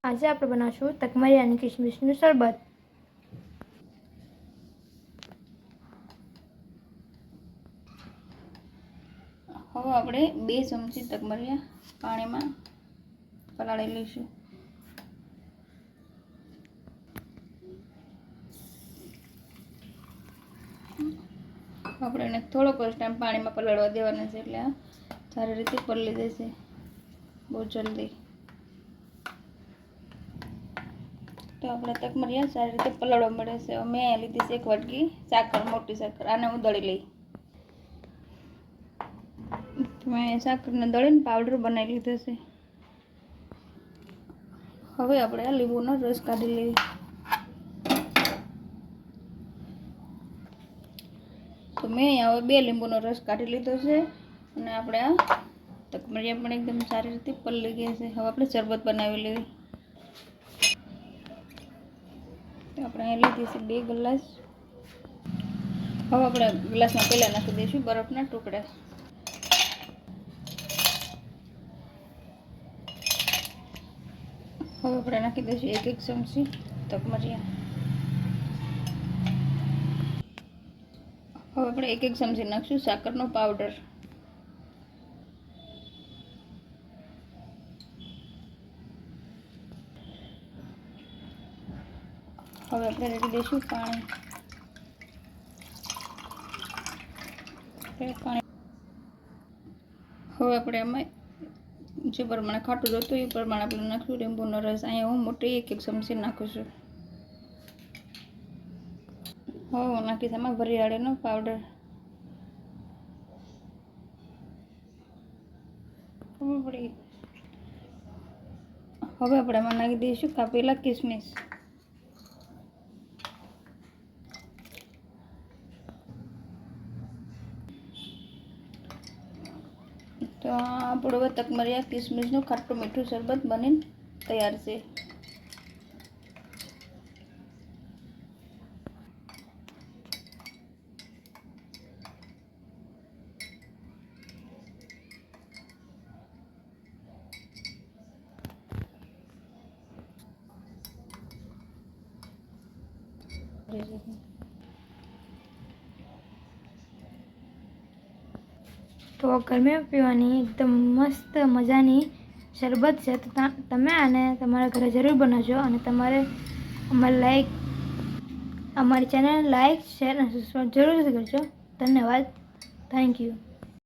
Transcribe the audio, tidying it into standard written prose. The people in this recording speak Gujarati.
આજે આપણે બનાવશું તકમરી અને કિશમિશનું શરબત। હવે આપણે 2 ચમચી તકમરિયા પાણીમાં પલાળી લઈશું। આપણે એને થોડોક જ ટાઈમ પાણીમાં પલાળવા દેવાના છે, એટલે આ સારી રીતે પલળી જશે બહુ જલ્દી। તો આપણે તકમરિયા સારી રીતે પલાળવા મળે છે। મેં લીધી છે 1 વાટકી સાકર, મોટી સાકર। આને ઉદળી લઈ। મેં સાકરને દળીને પાવડર બનાવી લીધો છે। હવે આપણે લીંબુનો રસ કાઢી લઈએ। તો મેં અહીંયા હવે 2 લીંબુનો રસ કાઢી લીધો છે, અને આપણે આ તકમરિયા પણ એકદમ સારી રીતે પલળી ગયા છે। હવે આપણે શરબત બનાવી લઈએ। તો આપણે અહીં લીધી છે 2 ગ્લાસ। હવે આપણે ગ્લાસમાં પહેલાં નાખી દઈશું બરફના ટુકડા। હવે આપણે નાખી દઈશું 1 ચમચી તકમરિયા। હવે આપણે 1 ચમચી નાખીશું સાકરનો પાવડર। હવે આપણે રેડી દઈશું પાણી। હવે આપણે એમાં જે પ્રમાણે ખાટું જોતું એ પ્રમાણે આપણે નાખશું લીંબુનો રસ। અહીંયા હું મોટી 1 ચમચી નાખું છું। હવે હું નાખીશ એમાં વરિયાળીનો પાવડર। હવે આપણે એમાં નાખી દઈશું કાપેલા કિસમિસ। તો આપણું હવે તકમરિયા કિસમિસનું ખાટું મીઠું શરબત બનીને તૈયાર છે। તો ગરમીમાં પીવાની એકદમ મસ્ત મજાની શરબત છે। તો તમે આને તમારા ઘરે જરૂર બનાવજો, અને તમારે અમારી ચેનલ લાઈક, શેર અને સબસ્ક્રાઈબ જરૂરથી કરજો। ધન્યવાદ, થેન્ક યુ।